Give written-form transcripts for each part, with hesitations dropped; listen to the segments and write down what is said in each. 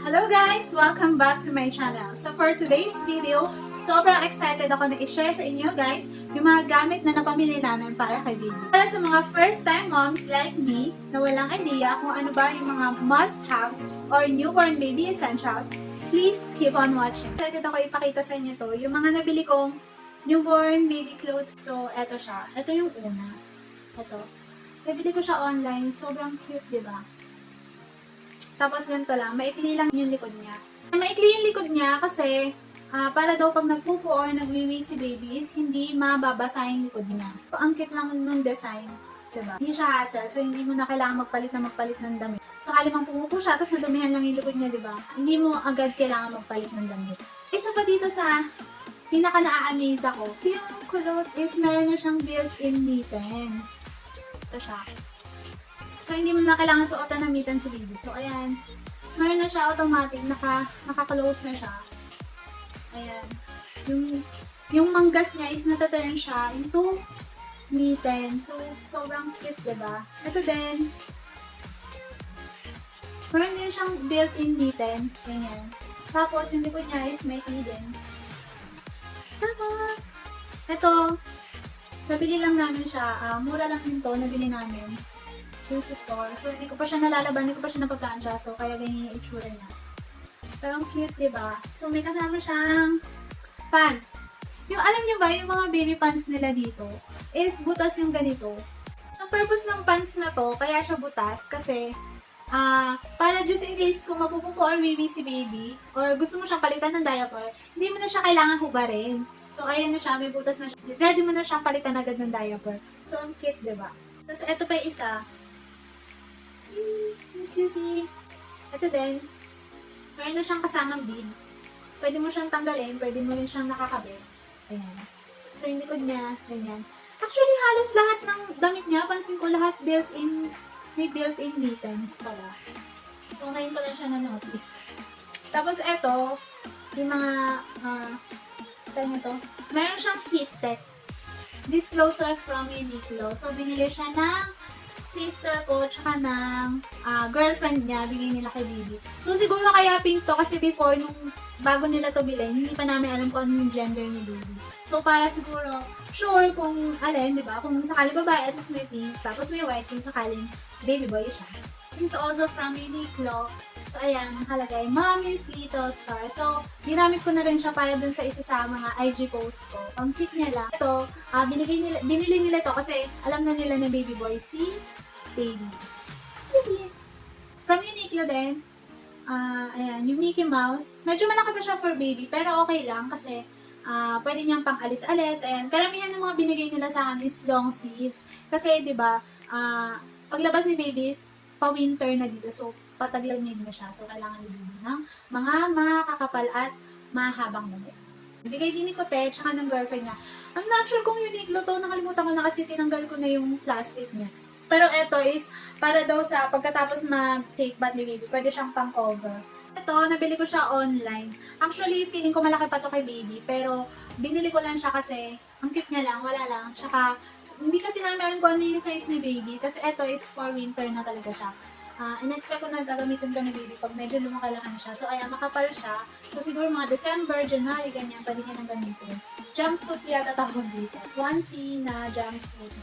Hello guys! Welcome back to my channel. So for today's video, sobrang excited ako na i-share sa inyo guys yung mga gamit na napamili namin para kay baby. Para sa mga first time moms like me na walang idea kung ano ba yung mga must-haves or newborn baby essentials, please keep on watching. Excited ako ipakita sa inyo to, yung mga nabili kong newborn baby clothes. So eto siya. Ito yung una. Ito. Nabili ko siya online. Sobrang cute, diba? Tapos ganito lang, maikli lang yung likod niya. Maikli yung likod niya kasi para daw pag nagpupo or nagwiwi si baby is hindi mababasa yung likod niya. So, ang cute lang nung design, diba? Hindi siya hassle, so hindi mo na kailangan magpalit ng damit. Sakali mang pumupo siya, tapos nadumihan lang yung likod niya, diba? Hindi mo agad kailangan magpalit ng damit. Isa pa dito sa pinaka na-amaze ako, yung kulot is meron na siyang built-in mittens. Ito siya. So, hindi mo na kailangan suotan ng mittens si baby. So, ayan. Meron na siya automatic. Naka-close na siya. Ayan. Yung manggas niya is nataturn siya into mittens. So, sobrang cute, diba? Ito din. Meron din siyang built-in mittens. Ganyan. Tapos, yung likod niya is may din. Tapos, ito. Nabili lang namin siya. Mura lang din to. Nabili namin sa store. So, hindi ko pa siya nalalaban, hindi ko pa siya napaplansya. So, kaya ganyan yung itsura niya. Pero, ang cute, diba? So, may kasama siyang pants. Yung, alam nyo ba, yung mga baby pants nila dito, is butas yung ganito. Ang purpose ng pants na to, kaya siya butas, kasi, para just in case kung mapupupo or baby si baby, or gusto mo siyang palitan ng diaper, hindi mo na siya kailangan hubarin. So, ayan na siya, may butas na siya. Ready mo na siyang palitan agad ng diaper. So, ang cute, diba? Tapos, eto pa yung isa. Cutie. Ito din. Meron na siyang kasamang bead. Pwede mo siyang tanggalin. Pwede mo rin siyang nakakabit. Ayan. So, yung likod niya, ganyan. Actually, halos lahat ng damit niya, pansin ko lahat built-in, may built-in mittens pala. So, ngayon ko lang siya na-notice. Tapos, ito, yung mga, meron siyang heat tech. These clothes are from Uniqlo. So, binili siya ng sister ko, tsaka ng girlfriend niya, bigay nila kay baby. So, siguro kaya pink to kasi before, nung bago nila to bilhin, hindi pa namin alam kung ano yung gender ni baby. So, para siguro, sure kung alin, di ba? Kung sakali babae, at least may pink, tapos may white, kung sakaling baby boy siya. This is also from Uniqlo. So, ayan, nakalagay, Mommy's Little Star. So, ginamit ko na rin siya para dun sa isa sa mga IG post ko. Ang cute niya lang. Ito, binili nila to kasi alam na nila na baby boy si baby. From Uniqlo din, ayan, yung Mickey Mouse. Medyo malaki pa siya for baby, pero okay lang kasi pwede niyang pang alis-alis. Ayan, karamihan ng mga binigay nila sa akin is long sleeves. Kasi, di ba, paglabas ni baby is pa-winter na dito. So, pataglamig na siya. So, kailangan ibigay ng mga makakapal at mahabang damit. Ibigay din ni Kote, tsaka ng girlfriend niya. I'm not sure kung Uniqlo to. Nakalimutan ko na kasi tinanggal ko na yung plastic niya. Pero ito is para daw sa pagkatapos mag-take bath ni baby. Pwede siyang pang-cover. Ito, nabili ko siya online. Actually, feeling ko malaki pa to kay baby. Pero, binili ko lang siya kasi ang cute niya lang, wala lang. Tsaka, hindi kasi namin alam kung ano yung size ni baby. Kasi ito is for winter na talaga siya. In-expect ko na gagamitin ko ni baby pag medyo lumakalaki na siya. So, ayan, makapal siya. So, siguro mga December, January, ganyan, pwede niya nang gamitin. Jumpsuit yata tawag dito. Onesie na jumpsuit.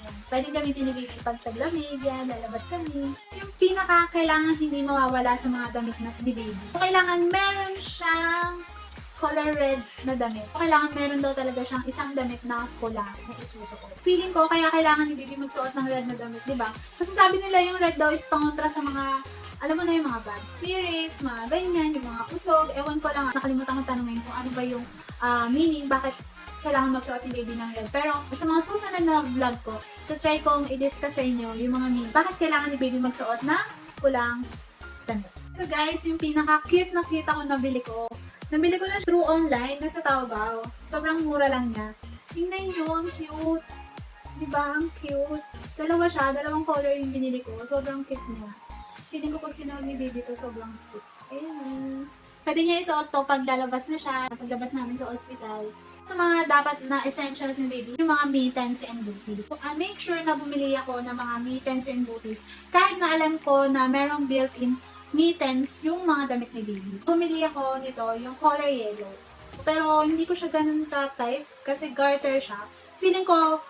Ayan. Pwede gamitin ni baby pag taglamig, yan, lalabas kami. Yung pinaka-kailangan hindi mawawala sa mga damit na ni baby. So, kailangan meron siyang color red na damit. So, kailangan meron daw talaga siyang isang damit na pula na isusuot. Feeling ko, kaya kailangan ni baby magsuot ng red na damit, di ba? Kasi sabi nila yung red daw is pangontra sa mga, alam mo na yung mga bad spirits, mga ganyan, yung mga usog. Ewan ko lang, nakalimutan kong tanongin kung ano ba yung meaning, bakit kailangan magsuot ni baby ng red. Pero sa mga susunod na vlog ko, try kong i-discuss sa inyo yung mga meaning. Bakit kailangan ni baby magsuot ng pulang damit. So guys, yung pinaka-cute na cute ako nabili ko. Nabili ko na through online, nasa Taobao. Sobrang mura lang niya. Tingnan nyo, ang cute. Diba? Ang cute. Dalawa siya, dalawang color yung binili ko. Sobrang cute niya. Feeling ko pag sinuot ni baby to, sobrang cute. Ayan. Pwede niya isuot to pag lalabas na siya, paglabas namin sa ospital. Sa mga dapat na essentials ni baby, yung mga mittens and booties. So, make sure na bumili ako ng mga mittens and booties. Kahit na alam ko na merong built-in mittens yung mga damit ni baby. Bumili ako nito, yung color yellow. Pero hindi ko siya ganun ka-type kasi garter siya. Feeling ko,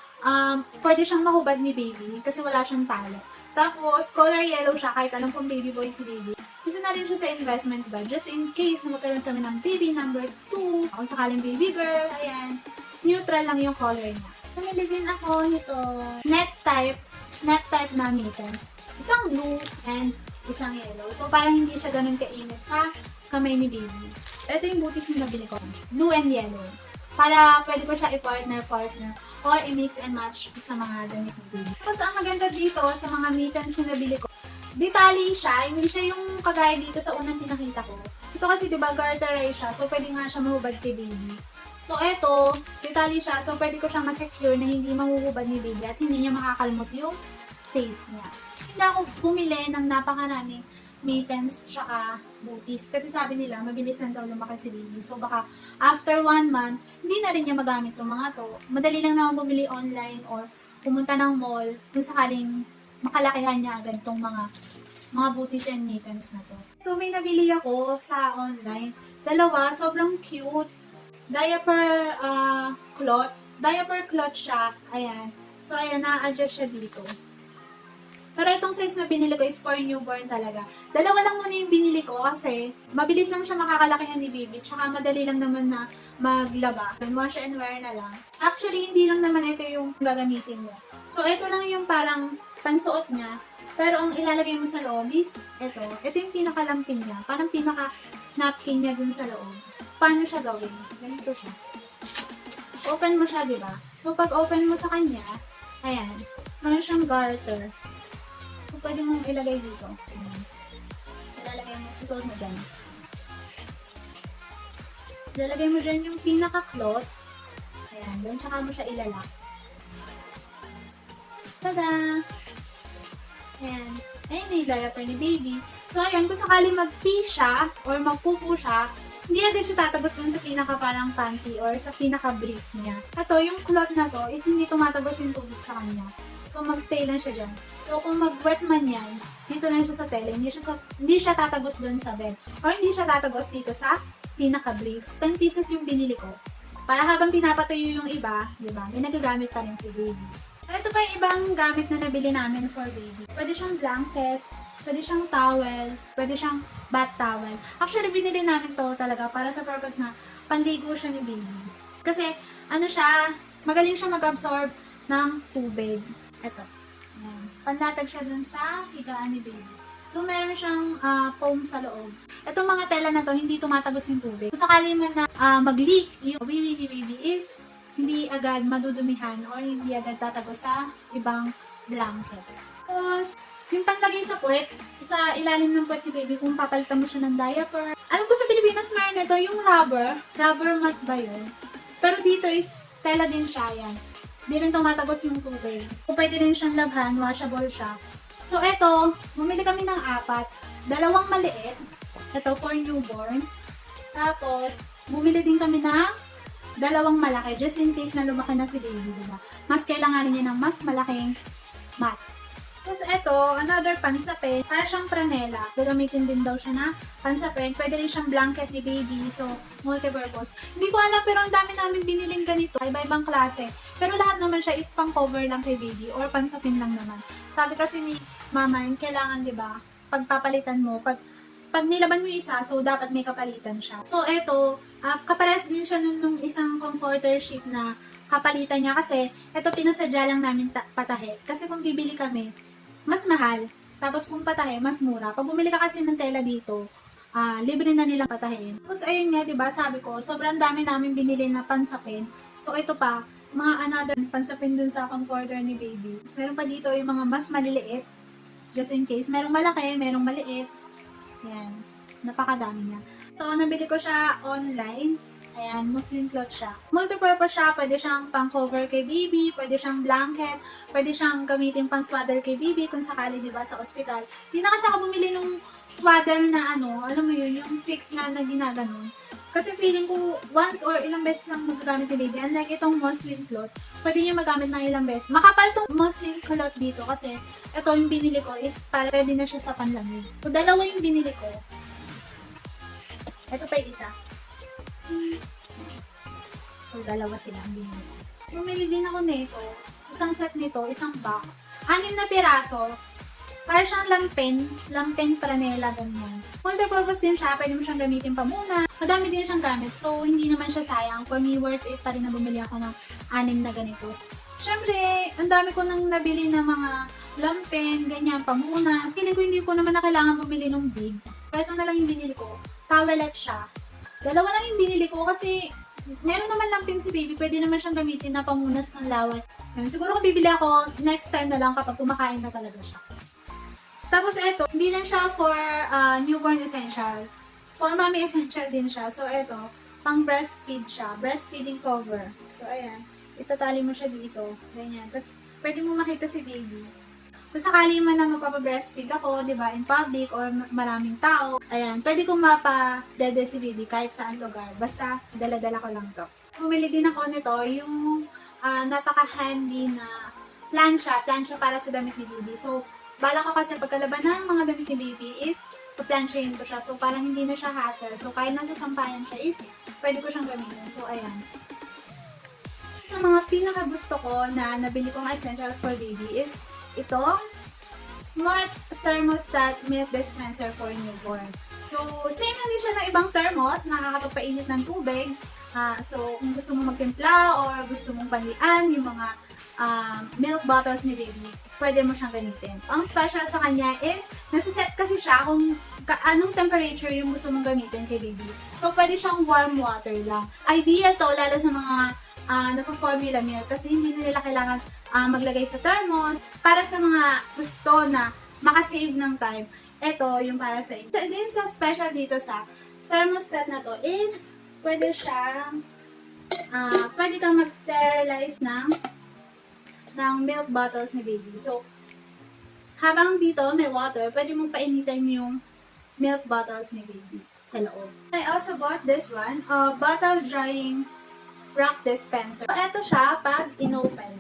pwede siyang mahubad ni baby kasi wala siyang talo. Tapos, color yellow siya kahit alam kong baby boy si baby. Isa na rin siya sa investment ba? Just in case na magkaroon kami ng baby number 2, kung sakaling baby girl, ayan. Neutral lang yung color niya. Bumili din ako nito, net type na mittens. Isang blue and isang yellow. So, parang hindi siya ganun kainit sa kamay ni baby. Ito yung booties na nabili ko. Blue and yellow. Para pwede ko siya i-partner or i-mix and match sa mga damit ni baby. Tapos, ang maganda dito sa mga mittens na nabili ko, detalye siya. Hindi siya yung kagaya dito sa unang pinakita ko. Ito kasi, diba, garterized siya. So, pwede nga siya mahubad kay baby. So, eto, detalye siya. So, pwede ko siya masecure na hindi mahuhubad ni baby at hindi niya makakalmot yung face niya. Hindi ako bumili ng napakaraming mittens tsaka booties. Kasi sabi nila, mabilis lang daw lumaki si baby. So, baka after 1 month, hindi na rin niya magamit itong mga to. Madali lang naman bumili online or pumunta ng mall kung sakaling makalakihan niya agad itong mga booties and mittens na to. Ito, may nabili ako sa online. Dalawa, sobrang cute. Diaper cloth. Diaper cloth siya. Ayan. So, ayan, na-adjust siya dito. Pero itong size na binili ko is for newborn talaga. Dalawa lang muna yung binili ko kasi mabilis lang siya makakalakihan ni baby. Tsaka madali lang naman na maglaba. Wash and wear na lang. Actually, hindi lang naman ito yung gagamitin mo. So, ito lang yung parang pansuot niya. Pero ang ilalagay mo sa loob is ito. Ito yung pinakalampin niya. Parang pinaka-napkin niya dun sa loob. Paano siya gawin? Ganito siya. Open mo siya, di ba? So, pag open mo sa kanya, ayan, meron siyang garter. So, pwede mong ilagay dito. Ayan. Ilalagay mo, susuot mo dyan. Ilalagay mo dyan yung pinaka-cloth. Ayan, then tsaka mo siya ilalak. Tada! Ayan. Ayan na yung diaper ni baby. So, ayan, kung sakali mag-pee siya or magpupo siya, hindi agad siya tatagos dun sa pinaka parang panty or sa pinaka brief niya. Ito, yung cloth na to is hindi tumatagos yung tubig sa kanya. So, magstay lang siya dyan. So, kung mag-wet man yan, dito lang siya sa tele, hindi siya tatagos dun sa bed. Or hindi siya tatagos dito sa pinaka brief. 10 pieces yung binili ko. Para habang pinapatuyo yung iba, di ba, may nagagamit pa rin si baby. Ito pa yung ibang gamit na nabili namin for baby. Pwede siyang blanket, pwede siyang towel, pwede siyang bath towel. Actually, binili namin to talaga para sa purpose na pandigo siya ni baby. Kasi, ano siya, magaling siya mag-absorb ng tubig. Ito. Ayan. Panlatag siya dun sa higaan ni baby. So, meron siyang foam sa loob. Itong mga tela na to, hindi tumatagos yung tubig. Kung sakali man na mag-leak yung baby ni baby is hindi agad madudumihan or hindi agad tatagos sa ibang blanket. Tapos, yung panlagay sa puwet, sa ilalim ng puwet ni baby, kung papalitan mo siya ng diaper. Alam ko sa Pilipinas meron nito, yung rubber mat ba yun? Pero dito is, tela din siya, yan. Hindi rin tumatagos yung tubig. Kung pwede rin siyang labhan, washable siya. So, eto, bumili kami ng 4. 2 maliit. Ito, for newborn. Tapos, bumili din kami ng 2 malaki, just in case na lumaki na si baby, diba? Mas kailanganin niya ng mas malaking mat. Tapos ito, another pansapin. Para siyang pranela. Gagamitin din daw siya na pansapin. Pwede rin siyang blanket ni baby. So, multi-purpose. Hindi ko alam pero ang dami namin biniling ganito. Iba-ibang klase. Pero lahat naman siya is pang cover lang kay baby or pansapin lang naman. Sabi kasi ni mama, kailangan, di ba, pagpapalitan mo, pag nilaban mo yung isa, so dapat may kapalitan siya. So, ito, kapares din siya nung isang comforter sheet na kapalitan niya kasi ito pinasadya lang namin patahi. Kasi kung bibili kami, mas mahal. Tapos kung patahe, mas mura. Pag bumili ka kasi ng tela dito, libre na nilang patahin. Tapos ayun nga, diba, sabi ko, sobrang dami namin binili na pansapin. So ito pa, mga another pansapin dun sa comforter ni baby. Meron pa dito yung mga mas maliliit. Just in case. Merong malaki, merong maliit. Ayan. Napakadami niya. So, nabili ko siya online. Ayan, muslin cloth siya. Multipurpose siya. Pwede siyang pang-cover kay baby, pwede siyang blanket, pwede siyang gamitin pang-swaddle kay baby kung sakali, diba, sa ospital. Hindi na kasi ako bumili nung swaddle na ano, alam mo yun, yung fix na ginaganon. Kasi feeling ko, once or ilang beses lang magagamit ni baby. Unlike itong muslin cloth, pwede niyo magamit ng ilang beses. Makapal tong muslin cloth dito kasi ito yung binili ko is para ready na siya sa panlamig. So, dalawa yung binili ko. Ito pa yung isa. So, dalawa sila ang binili ko. Bumili din ako nito. Isang set nito, isang box. 6 na piraso. Para siyang lampen franela, ganyan. Multi-purpose din siya, pwede mo siyang gamitin pa muna. Madami din siyang gamit, so hindi naman siya sayang. For me, worth it pa rin na bumili ako ng 6 na ganito. Siyempre, ang dami ko nang nabili ng mga lampen, ganyan, pamunas. Feeling ko hindi ko naman na kailangan bumili ng big. Kaya ito na lang yung binili ko. Towelette siya. Dalawa lang yung binili ko kasi meron naman lampen si baby, pwede naman siyang gamitin na pamunas ng laway. Yun, siguro kung bibili ako, next time na lang kapag kumakain na talaga siya. Tapos ito, hindi lang siya for newborn essential. For mommy essential din siya. So ito, pang breastfeed siya. Breastfeeding cover. So ayan, itatali mo siya dito. Ganyan. Tapos pwede mo makita si baby. Kung sakali man na magpapa-breastfeed ako, di ba, in public or maraming tao, ayan, pwede kong mapa-dede si baby kahit saan lugar. Basta, dala-dala ko lang to. Bumili din ako nito, yung napaka-handy na plancha para sa damit ni baby. So, bala ko kasi pagkalaban ng mga damit ni baby is paplansyahin ko siya. So, parang hindi na siya hassle. So, kahit nasa sampayan siya is pwede ko siyang gamitin. So, ayan. Sa mga pinaka-gusto ko na nabili kong essential for baby is itong Smart Thermostat Milk Dispenser for Newborn. So, same lang din siya ng ibang thermos. Nakakapagpainit ng tubig. So, kung gusto mong magtimpla or gusto mong panlian yung mga milk bottles ni baby, pwede mo siyang gamitin. Ang special sa kanya is, nasa-set kasi siya kung anong temperature yung gusto mong gamitin kay baby. So, pwede siyang warm water lang. Ideal to, lalo sa mga napa-formula milk kasi hindi na nila kailangan maglagay sa thermos. Para sa mga gusto na makasave ng time, ito yung para sa inyo. Then, sa special dito sa thermostat na to is, pwede siyang, pwede kang mag-sterilize ng milk bottles ni baby. So, habang dito may water, pwede mong painitin yung milk bottles ni baby sa loob. I also bought this one, bottle drying rack dispenser. So, ito siya pag inopen.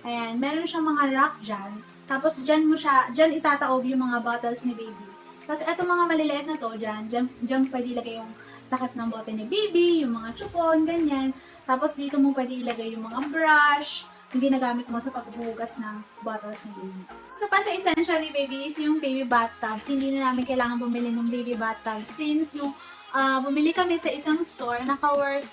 Ayan, meron siyang mga rack dyan. Tapos, dyan itataob yung mga bottles ni baby. Tapos, ito mga maliliit na to, dyan pwede ilagay yung takip ng bote ni baby, yung mga chupon, ganyan. Tapos, dito mo pwede ilagay yung mga brush, yung ginagamit mo sa paghuhugas ng bottles ni baby. So, pa sa essential ni baby is yung baby bathtub. Hindi na namin kailangan bumili ng baby bathtub since nung bumili kami sa isang store, naka-worth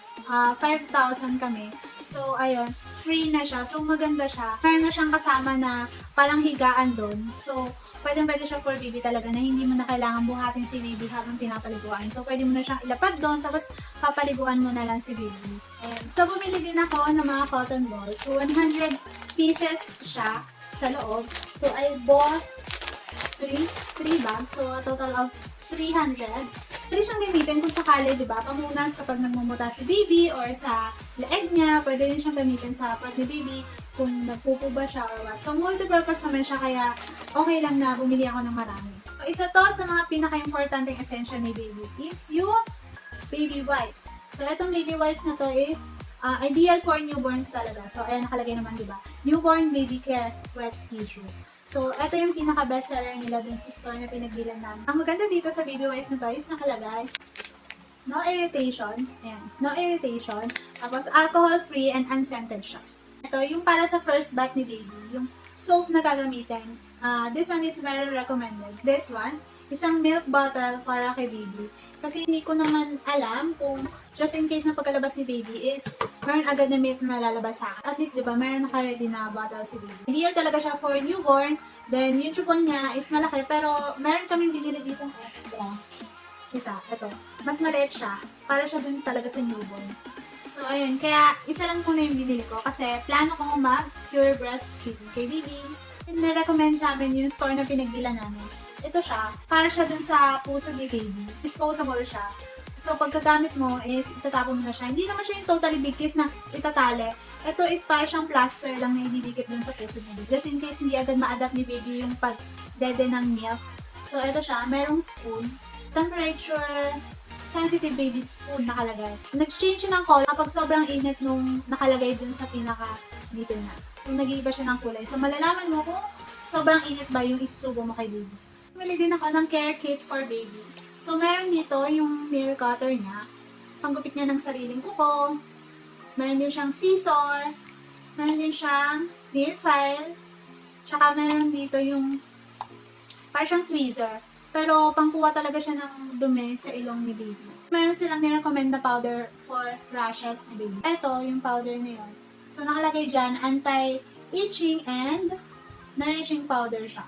5,000 kami. So, ayun, free na siya. So, maganda siya. Meron na siyang kasama na parang higaan doon. So, pwede siya for baby talaga na hindi mo na kailangan buhatin si baby habang pinapaliguan. So, pwede mo na siyang ilapag doon, tapos papaliguan mo na lang si baby. And, so, bumili din ako ng mga cotton balls. So, 100 pieces siya sa loob. So, I bought 3 bags. So, a total of 300. Pwede siyang gamitin kung sakali, di ba? Pamunas kapag nagmumuta si baby or sa leeg niya. Pwede rin siyang gamitin sa part ni baby kung nagpupuba siya or what. So, multi-purpose naman siya kaya okay lang na bumili ako ng marami. So, isa to sa mga pinaka-importanteng essential ni baby is yung baby wipes. So, itong baby wipes na to is ideal for newborns talaga. So, ayan nakalagay naman, di ba? Newborn baby care wet tissue. So, ito yung pinaka-bestseller nila dun sa store na pinagbilan namin. Ang maganda dito sa baby wipes na to is nakalagay, no irritation. Ayan, no irritation. Tapos, alcohol-free and unscented siya. Ito, yung para sa first bath ni baby, yung soap na gagamitin. This one is very recommended. This one, isang milk bottle para kay baby. Kasi hindi ko naman alam kung just in case na pagkalabas ni baby is meron agad na milk na lalabas sa akin. At least, di ba, meron naka-ready na bottle si baby. Ideal talaga siya for newborn. Then, yung chupon niya is malaki. Pero, meron kaming binili dito extra. Isa, ito. Mas maliit siya. Para siya dun talaga sa newborn. So, ayun. Kaya, isa lang po na yung binili ko. Kasi, plano ko mag-pure breastfeeding kay baby. Na-recommend sa amin yung store na pinagbilan namin. Ito siya. Para siya dun sa puso ni baby. Disposable siya. So, pagkagamit mo is itatapon mo na siya. Hindi naman siya yung totally big case na itatali. Ito is para siyang plaster lang na ididikit dun sa puso ni baby. Just in case hindi agad ma-adapt ni baby yung pag-dede ng milk. So, ito siya. Merong spoon. Temperature sensitive baby's food nakalagay. Nag-change siya ng color kapag sobrang init nung nakalagay dun sa pinaka dito na. So, nag-iiba siya ng kulay. So, malalaman mo kung sobrang init ba yung isusubo mo kay baby. Bumili din ako ng care kit for baby. So, meron dito yung nail cutter niya. Panggupit niya ng sariling kuko. Meron din siyang scissor. Meron din siyang nail file. Tsaka meron dito yung parang tweezer. Pero pangkuha talaga siya ng dumi sa ilong ni baby. Meron silang nirecommend na powder for rashes ni baby. Ito, yung powder na yun. So, nakalagay dyan, anti-itching and nourishing powder siya.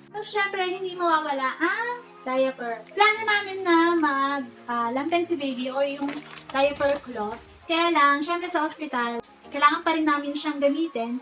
So, syempre, hindi mawawala ang diaper. Plano namin na lampen si baby o yung diaper cloth. Kaya lang, syempre sa hospital, kailangan pa rin namin siyang gamitin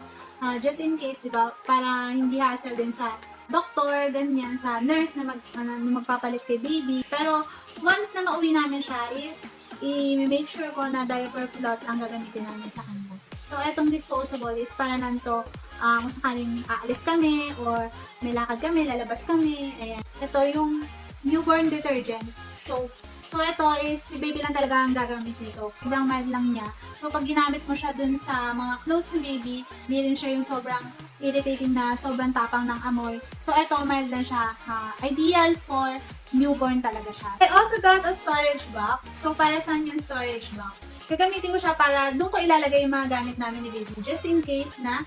just in case, di ba? Para hindi hassle din sa doktor, ganyan, sa nurse na magpapalit kay baby. Pero, once na mauwi namin siya is, i-make sure ko na diaper cloth ang gagamitin namin sa kanya. So, etong disposable is para nanto kung sakaling aalis kami or may lakad kami, lalabas kami. Ayan. Ito yung newborn detergent. So ito is si baby lang talaga ang gagamit nito. Sobrang mild lang niya. So, pag ginamit mo siya dun sa mga clothes ni baby, hindi rin siya yung sobrang irritating na sobrang tapang ng amoy. So, ito, mild lang siya. Ideal for newborn talaga siya. I also got a storage box. So, para saan yung storage box? Gagamitin ko siya para doon ko ilalagay yung mga gamit namin ni baby. Just in case na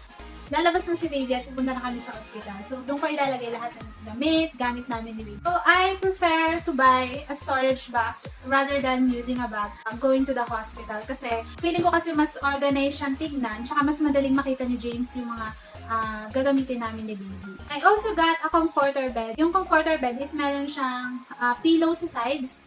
lalabas na si baby at pupunta na kami sa hospital. So, doon ko ilalagay lahat ng damit, gamit namin ni baby. So, I prefer to buy a storage box rather than using a bag going to the hospital. Kasi, feeling ko kasi mas organized siyang tignan, tsaka mas madaling makita ni James yung mga gagamitin namin ni baby. I also got a comforter bed. Yung comforter bed is meron siyang pillow sa sides.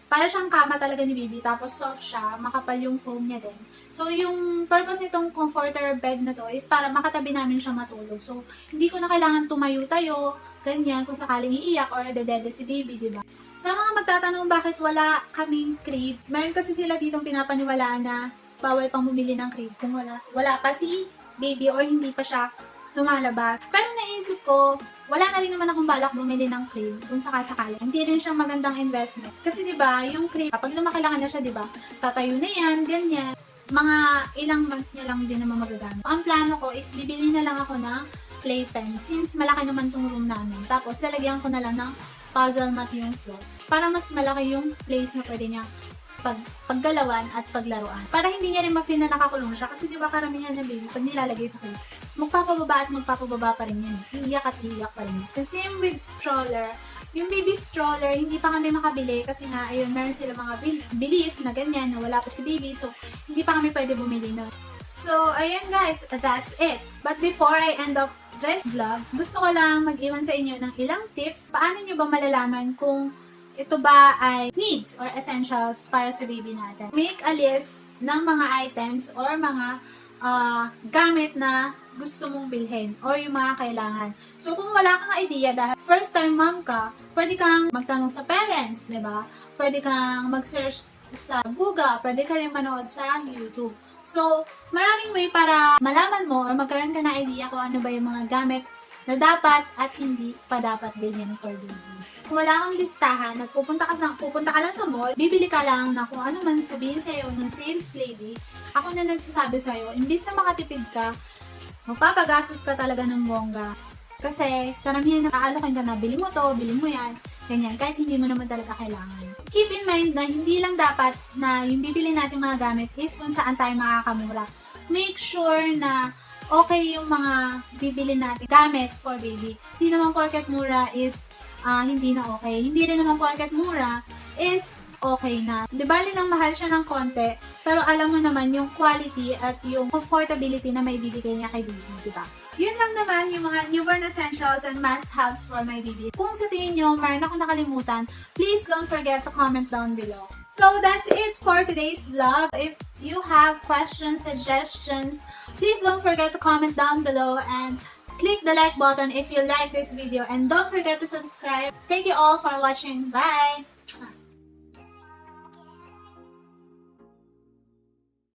Para siyang kama talaga ni baby, tapos soft siya, makapal yung foam niya din. So, yung purpose nitong comforter bed na to is para makatabi namin siya matulog. So, hindi ko na kailangan tumayo-tayo, ganyan, kung sakaling iiyak or dedede si baby, di ba? Sa mga magtatanong bakit wala kaming crib, meron kasi sila ditong pinapaniwalaan na bawal pang bumili ng crib kung wala pa si baby or hindi pa siya lumalabas. Pero naisip ko, wala na rin naman akong balak bumili ng crib kung sakasakali. Hindi rin siya magandang investment. Kasi 'di ba, yung crib, kapag lumakilaki na siya, 'di ba? Tatayo na 'yan, ganyan. Mga ilang months niya lang din naman magagamit. Ang plano ko is bibili na lang ako ng playpen since malaki naman tong room namin. Tapos lalagyan ko na lang ng puzzle mat yung floor para mas malaki yung place na pwede niya paggalawan at paglaruan. Para hindi niya rin ma-feel na nakakulong siya. Kasi di ba karamihan ng baby, pag nilalagay sa crib, magpapababa at magpapababa pa rin yan. Iiyak at iiyak pa rin. The same with stroller. Yung baby stroller, hindi pa kami makabili kasi nga, ayun, meron sila mga belief na ganyan, na wala pa si baby. So, hindi pa kami pwede bumili nun. So, ayun guys, that's it. But before I end up this vlog, gusto ko lang mag-iwan sa inyo ng ilang tips. Paano nyo ba malalaman kung ito ba ay needs or essentials para sa baby natin? Make a list ng mga items or mga gamit na gusto mong bilhin or yung mga kailangan. So, kung wala kang idea dahil first time mom ka, pwede kang magtanong sa parents, di ba? Pwede kang mag-search sa Google, pwede ka rin manood sa YouTube. So, maraming way para malaman mo or magkaroon ka na idea kung ano ba yung mga gamit na dapat at hindi pa dapat bilhin for baby. Kung wala kang listahan at pupunta ka lang sa mall, bibili ka lang na kung ano man sabihin sa'yo ng sales lady, ako na nagsasabi sa'yo, imbis na makatipid ka, magpapagastos ka talaga ng bongga. Kasi karamihan na aalokin ka na, bili mo to, bili mo yan, ganyan, kahit hindi mo naman talaga kailangan. Keep in mind na hindi lang dapat na yung bibili natin mga gamit is kung saan tayo makakamura. Make sure na okay yung mga bibili natin gamit for baby. Hindi naman porket mura is hindi na okay. Hindi rin naman porket mura is okay na. Di bali lang mahal siya ng konti, pero alam mo naman yung quality at yung comfortability na may bibigay niya kay baby, di ba? Yun lang naman yung mga newborn essentials and must-haves for my baby. Kung sa tingin nyo, mayroon akong nakalimutan, please don't forget to comment down below. So that's it for today's vlog. If you have questions, suggestions, please don't forget to comment down below and click the like button if you like this video. And don't forget to subscribe. Thank you all for watching. Bye!